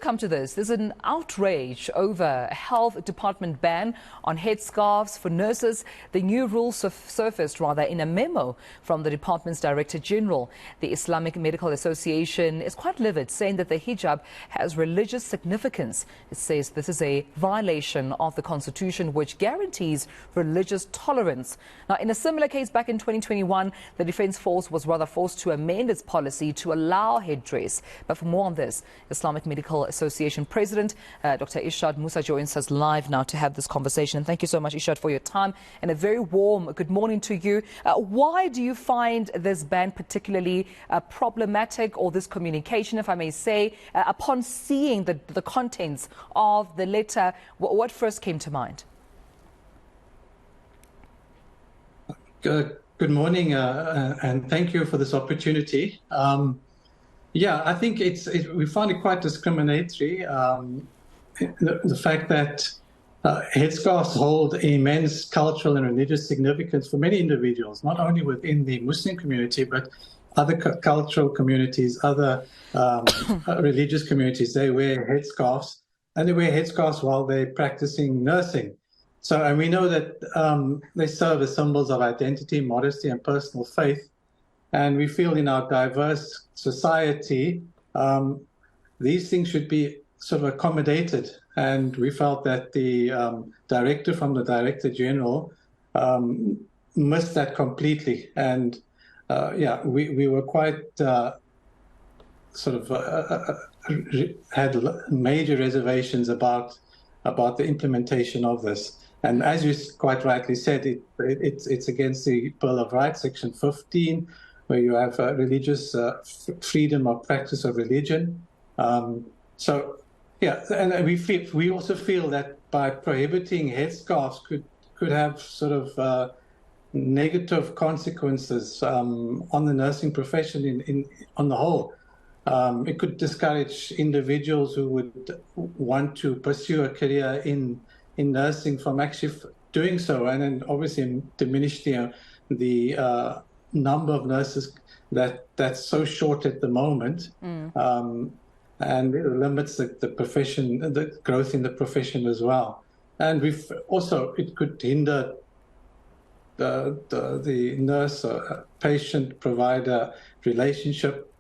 come to this. There's an outrage over a health department ban on headscarves for nurses. The new rules surfaced in a memo from the department's Director General. The Islamic Medical Association is quite livid, saying that the hijab has religious significance. It says this is a violation of the Constitution, which guarantees religious tolerance. Now, in a similar case back in 2021, the Defence Force was rather forced to amend its policy to allow headdress. But for more on this, Islamic Medical Association President Dr. Irshad Moosa joins us live now to have this conversation. And thank you so much, Irshad, for your time, and a very warm good morning to you. Why do you find this ban particularly problematic, or this communication, if I may say, upon seeing the contents of the letter? What first came to mind? Good morning, and thank you for this opportunity. Yeah, I think we find it quite discriminatory, the fact that headscarves hold immense cultural and religious significance for many individuals, not only within the Muslim community, but other cultural communities, other religious communities. They wear headscarves, and they wear headscarves while they're practicing nursing. So, and we know that they serve as symbols of identity, modesty, and personal faith. And we feel in our diverse society, these things should be sort of accommodated. And we felt that the directive from the Director General missed that completely. And yeah, we were quite had major reservations about the implementation of this. And as you quite rightly said, it's against the Bill of Rights, Section 15, where you have religious freedom of practice of religion. So, yeah, and we also feel that by prohibiting headscarves could have sort of negative consequences on the nursing profession on the whole. It could discourage individuals who would want to pursue a career in nursing from actually doing so, and then obviously diminish the number of nurses that's so short at the moment, and it limits the profession, the growth in the profession as well. And it could hinder the nurse patient provider relationship.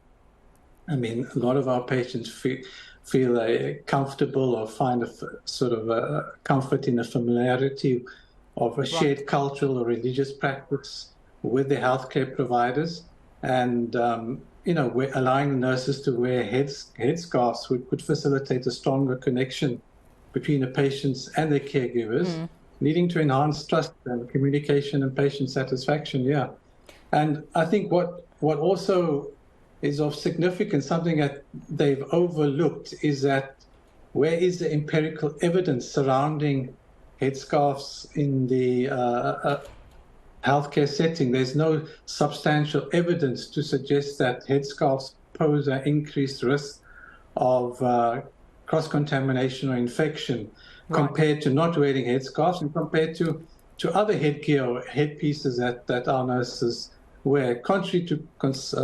I mean, a lot of our patients feel comfortable or find a sort of a comfort in the familiarity of a shared cultural or religious practice with the healthcare providers. And, we're allowing nurses to wear headscarves would facilitate a stronger connection between the patients and their caregivers, leading to enhanced trust and communication and patient satisfaction, yeah. And I think what also is of significance, something that they've overlooked, is that where is the empirical evidence surrounding headscarves in the healthcare setting? There's no substantial evidence to suggest that headscarves pose an increased risk of cross-contamination or infection compared to not wearing headscarves, and compared to other headgear or headpieces that our nurses wear. Contrary to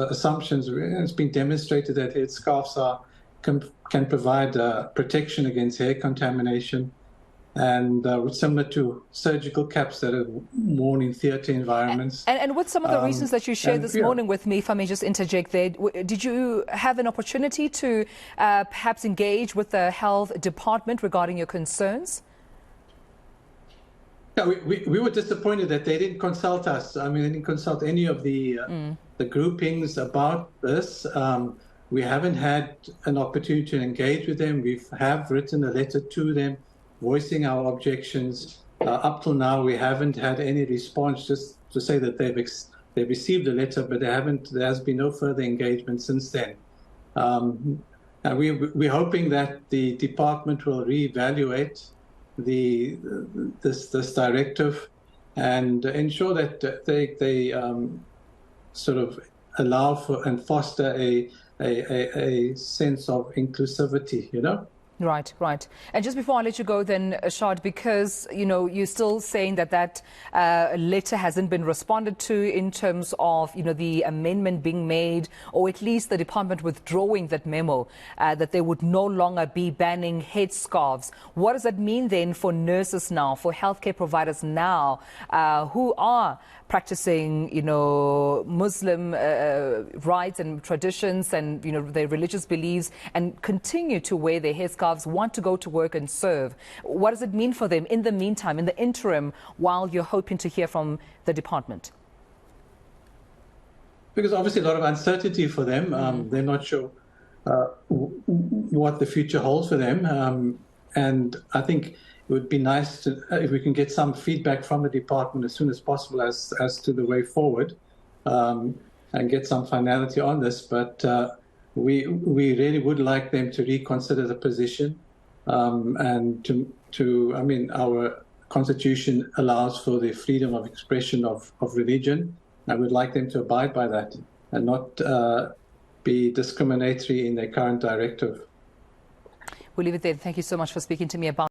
assumptions, it's been demonstrated that headscarves can provide protection against hair contamination, and similar to surgical caps that are worn in theatre environments. And with some of the reasons that you shared this morning with me, if I may just interject there, did you have an opportunity to perhaps engage with the health department regarding your concerns? Yeah, we were disappointed that they didn't consult us. I mean, they didn't consult any of the groupings about this. We haven't had an opportunity to engage with them. We have written a letter to them voicing our objections. Up till now, we haven't had any response, just to say that they've received the letter, but there has been no further engagement since then. And we're hoping that the department will reevaluate this directive and ensure that they sort of allow for and foster a sense of inclusivity, Right, right. And just before I let you go then, Irshad, because, you're still saying that letter hasn't been responded to in terms of, the amendment being made, or at least the department withdrawing that memo, that they would no longer be banning headscarves. What does that mean then for nurses now, for healthcare providers now, who are practicing, Muslim rights and traditions and, their religious beliefs, and continue to wear their headscarves, want to go to work and serve? What does it mean for them in the meantime, in the interim, while you're hoping to hear from the department? Because obviously a lot of uncertainty for them. They're not sure what the future holds for them. And I think it would be nice to, if we can get some feedback from the department as soon as possible as to the way forward, and get some finality on this. But we really would like them to reconsider the position, and our constitution allows for the freedom of expression of religion. I would like them to abide by that and not be discriminatory in their current directive. We'll leave it there. Thank you so much for speaking to me about